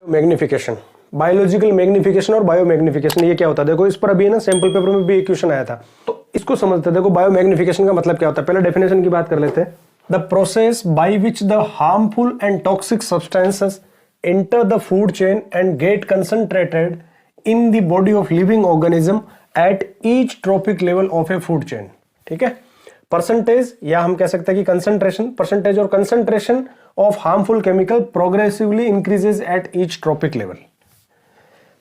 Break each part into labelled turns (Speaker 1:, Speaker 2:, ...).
Speaker 1: Magnification, biological magnification और bio magnification, ये क्या होता है? देखो इस पर अभी ना सैंपल पेपर में भी एक क्वेश्चन आया था, तो इसको समझते हैं। देखो बायो मैग्निफिकेशन का मतलब क्या होता है, पहले डेफिनेशन की बात कर लेते हैं। The process by which the harmful and toxic substances enter the food chain and get concentrated in the body of living organism at each trophic level of a food chain. ठीक है, percentage या हम कह सकते हैं कि concentration, percentage और concentration of harmful chemical progressively increases at each trophic level.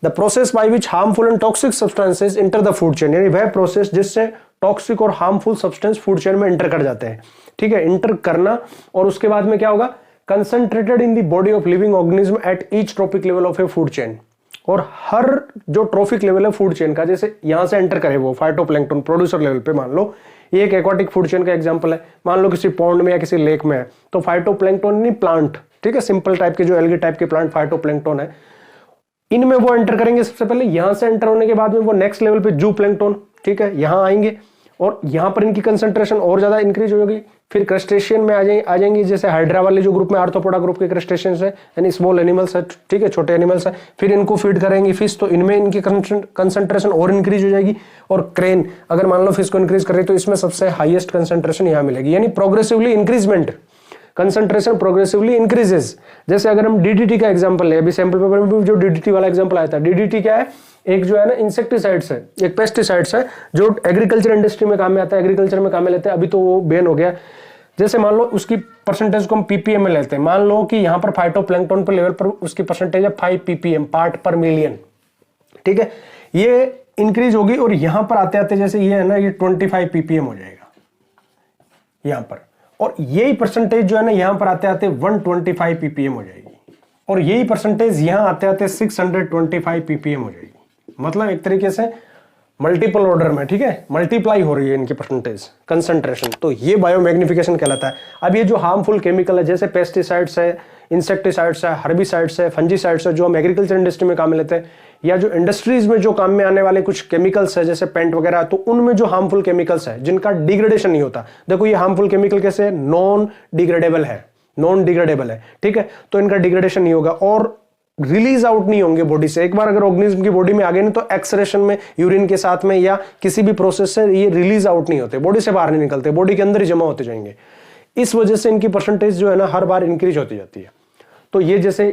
Speaker 1: The process by which harmful and toxic substances enter the food chain, यानी वह प्रोसेस जिससे टॉक्सिक और हार्मफुल सब्सटेंस फूड चेन में इंटर कर जाते हैं। ठीक है, इंटर करना, और उसके बाद में क्या होगा, concentrated in the body of living organism at each trophic level of a food chain. और हर जो ट्रॉफिक लेवल है फूड चेन का, जैसे यहां से एंटर करे वो फाइटोप्लैंक्टन प्रोड्यूसर लेवल पे, मान लो ये एक एक्वाटिक फूड चेन का एग्जांपल है, मान लो किसी पॉन्ड में या किसी लेक में है, तो फाइटोप्लैंक्टन नहीं प्लांट, ठीक है, सिंपल टाइप के जो एल्गी टाइप के प्लांट फाइटोप्लैंक्टन है, इनमें वो एंटर करेंगे सबसे पहले। यहां से एंटर होने के बाद में वो नेक्स्ट लेवल पे जू प्लैंक्टन, ठीक है, यहां आएंगे और यहां पर इनकी कंसंट्रेशन और ज्यादा इंक्रीज होगी। फिर क्रस्टेशियन में आ जाएंगी, जैसे हाइड्रा वाले जो ग्रुप में आर्थ्रोपोडा ग्रुप के क्रस्टेशियंस है, यानी स्मॉल एनिमल्स है, ठीक है, छोटे एनिमल्स है। फिर इनको फीड करेंगे फिश, तो इनमें इनकी कंसंट्रेशन और इंक्रीज हो जाएगी। और क्रेन, अगर मान लो फिश को इंक्रीज कर रही है तो इसमें सबसे हाईएस्ट कंसंट्रेशन यहां मिलेगी, यानी progressively increment, concentration progressively increases. जैसे अगर हम डीडीटी का एग्जांपल है, अभी सैंपल पेपर में भी जो डीडीटी वाला एग्जांपल आया था, डीडीटी क्या है, एक जो है ना इंसेक्टिसाइड्स है, एक पेस्टिसाइड्स है जो एग्रीकल्चर इंडस्ट्री में काम में आता है, एग्रीकल्चर में काम में लेते हैं, अभी तो वो बैन हो गया। जैसे मान लो उसकी परसेंटेज को हम पीपीएम में लेते हैं, मान लो कि यहाँ पर फाइटोप्लैंक्टन पर लेवल पर उसकी परसेंटेज है 5 पीपीएम, पार्ट पर मिलियन। ठीक है, ये इंक्रीज होगी और यहां पर आते आते जैसे ये है ना, ये 25 पीपीएम हो जाएगा यहां पर, और यही परसेंटेज जो है ना यहां पर आते आते 125 पीपीएम हो जाएगी, और यही परसेंटेज यहां आते आते 625 पीपीएम हो जाएगी। मतलब एक तरीके से मल्टीपल ऑर्डर में, ठीक है, मल्टीप्लाई हो रही है इनकी परसेंटेज कंसंट्रेशन, तो ये बायोमैग्निफिकेशन कहलाता है। अब ये जो हार्मफुल केमिकल है, जैसे पेस्टिसाइड्स है, इंसेक्टिसाइड्स है, हर्बिसाइड्स है, फंजीसाइड्स है, जो हम एग्रीकल्चर इंडस्ट्री में काम में लेते हैं, या जो इंडस्ट्रीज में जो काम में आने वाले कुछ केमिकल्स है जैसे पेंट वगैरह, तो उनमें जो हार्मफुल केमिकल्स है जिनका डिग्रेडेशन नहीं होता, देखो ये हार्मफुल केमिकल कैसे नॉन डिग्रेडेबल है, नॉन डिग्रेडेबल है, ठीक है, तो इनका डिग्रेडेशन नहीं होगा और रिलीज आउट नहीं होंगे बॉडी से। एक बार अगर ऑर्गेनिज्म की बॉडी में आ गए ना, तो एक्सरेशन में, यूरिन के साथ में या किसी भी प्रोसेस से ये रिलीज आउट नहीं होते, बॉडी से बाहर नहीं निकलते, बॉडी के अंदर ही जमा होते जाएंगे। इस वजह से इनकी परसेंटेज जो है ना हर बार इंक्रीज होती जाती है। तो ये जैसे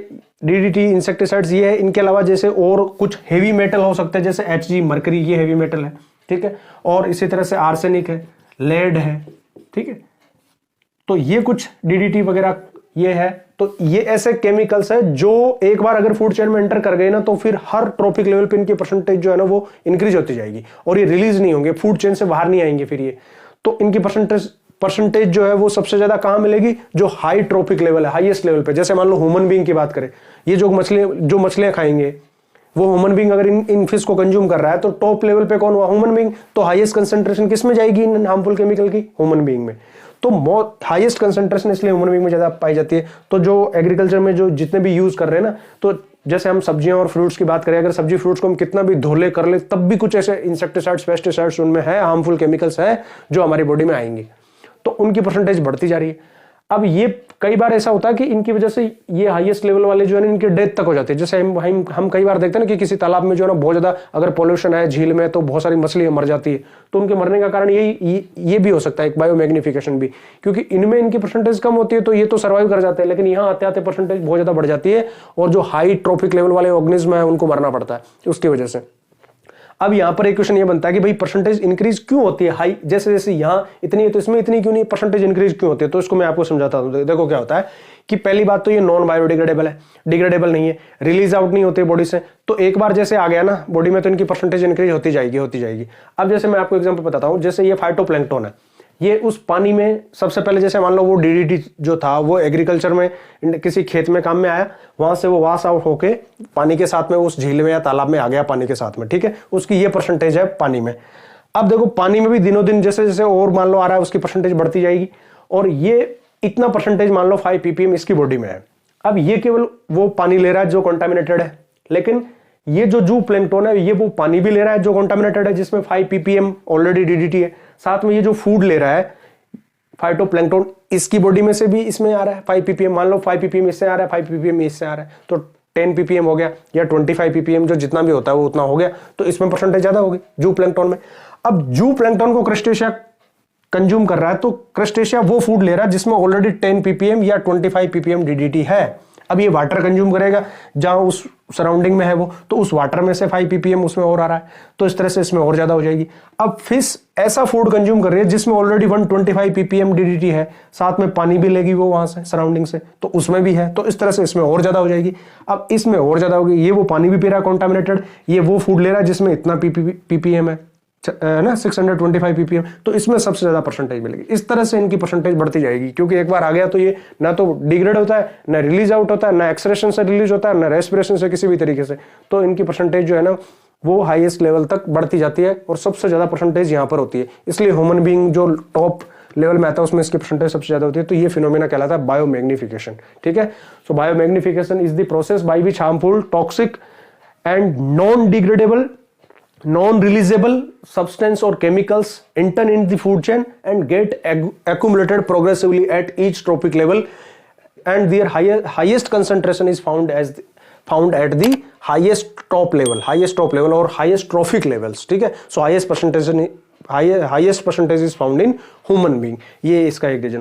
Speaker 1: डीडीटी, इंसेक्टिसाइड्स ये है, इनके अलावा जैसे और कुछ हेवी मेटल हो सकते हैं, जैसे एचजी, मरकरी, ये हेवी मेटल है, ठीक है, और इसी तरह से आर्सेनिक है, लेड है, ठीक है, तो ये कुछ डीडीटी वगैरह ये है। तो ये ऐसे केमिकल्स है जो एक बार अगर फूड चेन में एंटर कर गए ना, तो फिर हर ट्रॉपिक लेवल पे इनकी परसेंटेज जो है ना वो इंक्रीज होती जाएगी और ये रिलीज नहीं होंगे, फूड चेन से बाहर नहीं आएंगे फिर ये। तो इनकी परसेंटेज जो है वो सबसे ज्यादा कहां मिलेगी, जो हाई ट्रॉपिक लेवल है, हाईएस्ट लेवल पे। जैसे मान लो ह्यूमन बीइंग की बात करें, ये जो मछलियां खाएंगे, वो ह्यूमन बीइंग अगर इन फिश को कंज्यूम कर रहा है, तो टॉप लेवल पे कौन हुआ, ह्यूमन बीइंग। तो हाईएस्ट कंसंट्रेशन किस में जाएगी इन हार्मफुल केमिकल की, ह्यूमन बीइंग में। तो हाईएस्ट कंसंट्रेशन इसलिए ह्यूमन बीइंग में ज्यादा पाई जाती है। तो जो एग्रीकल्चर में जो जितने भी यूज कर रहे हैं ना, तो जैसे हम सब्जियां और फ्रूट्स की बात करें, अगर सब्जी फ्रूट्स को हम कितना भी धोले कर ले, तब भी कुछ ऐसे इंसेक्टिसाइड्स, पेस्टिसाइड्स उनमें है, हार्मफुल केमिकल्स है जो हमारी बॉडी में आएंगे, तो उनकी परसेंटेज बढ़ती जा रही है। अब ये कई बार ऐसा होता है कि इनकी वजह से ये हाईएस्ट लेवल वाले जो है ना, इनकी डेथ तक हो जाती है। जैसे हम कई बार देखते हैं ना कि किसी तालाब में जो है ना बहुत ज्यादा अगर पोल्यूशन है, झील में, तो बहुत सारी मछलियां मर जाती है। तो उनके मरने का कारण ये भी हो सकता है, एक बायोमैग्निफिकेशन भी, क्योंकि इनमें इनकी परसेंटेज कम होती है, तो ये तो सर्वाइव कर जाते हैं, लेकिन यहाँ आते आते परसेंटेज बहुत ज्यादा बढ़ जाती है, और जो हाई ट्रॉपिक लेवल वाले ऑर्गेनिज्म है उनको मरना पड़ता है उसकी वजह से। अब यहां पर एक क्वेश्चन ये बनता है कि भाई परसेंटेज इंक्रीज क्यों होती है, हाई जैसे जैसे यहां इतनी है तो इसमें इतनी क्यों नहीं, परसेंटेज इंक्रीज क्यों होती है। तो इसको मैं आपको समझाता हूं। देखो क्या होता है कि पहली बात तो ये नॉन बायोडिग्रेडेबल है, डिग्रेडेबल नहीं है, रिलीज आउट नहीं होते बॉडी से, तो एक बार जैसे आ गया ना बॉडी में, तो इनकी परसेंटेज इंक्रीज होती जाएगी। अब जैसे मैं आपको एग्जांपल बताता हूं, जैसे ये फाइटोप्लैंक्टन है, ये उस पानी में सबसे पहले, जैसे मान लो वो डीडीटी जो था वो एग्रीकल्चर में किसी खेत में काम में आया, वहां से वो वॉश आउट होके पानी के साथ में उस झील में या तालाब में आ गया पानी के साथ में, ठीक है, उसकी ये परसेंटेज है पानी में। अब देखो पानी में भी दिनों दिन जैसे जैसे और मान लो आ रहा है, उसकी परसेंटेज बढ़ती जाएगी, और ये इतना परसेंटेज मान लो 5 पीपीएम इसकी बॉडी में है। अब ये केवल वो पानी ले रहा है जो कंटामिनेटेड है, लेकिन ये जो जू प्लैंक्टन है ये वो पानी भी ले रहा है जो कंटामिनेटेड है, जिसमें 5 पीपीएम ऑलरेडी डीडीटी है। साथ में ये जो फूड ले रहा है फाइटोप्लैंक्टन, इसकी बॉडी में से भी इसमें आ रहा है 5 पीपीएम, मान लो 5 पीपीएम इससे आ रहा है, 5 पीपीएम इससे आ रहा है, तो 10 ppm हो गया या 25 ppm, जो जितना भी होता है वो उतना हो गया, तो इसमें परसेंटेज ज्यादा होगी जू प्लैंक्टन में। अब जू प्लैंक्टन को क्रस्टेशिया कंज्यूम कर रहा है, तो क्रस्टेशिया वो फूड ले रहा है जिसमें ऑलरेडी 10 ppm या 25 ppm DDT है। अब ये वाटर कंज्यूम करेगा जहां उस सराउंडिंग में है वो, तो उस वाटर में से 5 ppm उसमें और आ रहा है, तो इस तरह से इसमें और ज्यादा हो जाएगी। अब फिश ऐसा फूड कंज्यूम कर रही है जिसमें ऑलरेडी 125 ppm DDT है, साथ में पानी भी लेगी वो वहां से सराउंडिंग से, तो उसमें भी है, तो इस तरह से इसमें और ज्यादा हो जाएगी। अब इसमें और ज्यादा होगी, ये वो पानी भी पी रहा है कॉन्टामिनेटेड, ये वो फूड ले रहा है जिसमें इतना ppm है ना 625 ppm, तो इसमें सबसे ज्यादा परसेंटेज मिलेगी। इस तरह से इनकी परसेंटेज बढ़ती जाएगी, क्योंकि एक बार आ गया तो ये ना तो डिग्रेड होता है, ना रिलीज आउट होता है, ना एक्सक्रेशन से रिलीज होता है, ना रेस्पिरेशन से, किसी भी तरीके से, तो इनकी परसेंटेज जो है ना वो हाईएस्ट लेवल तक बढ़ती जाती है और सबसे ज्यादा परसेंटेज यहाँ पर होती है। इसलिए ह्यूमन बीइंग जो टॉप लेवल में आता है उसमें इसकी परसेंटेज सबसे ज्यादा होती है। तो ये फिनोमेना कहलाता है बायोमैग्निफिकेशन। ठीक है, so biomagnification is the process by which harmful, toxic and non degradable, non-releasable substance or chemicals enter in the food chain and get accumulated progressively at each trophic level, and their highest concentration is found at the highest top level or highest trophic levels. ठीक है, so highest percentage is found in human being. ये इसका एक reason.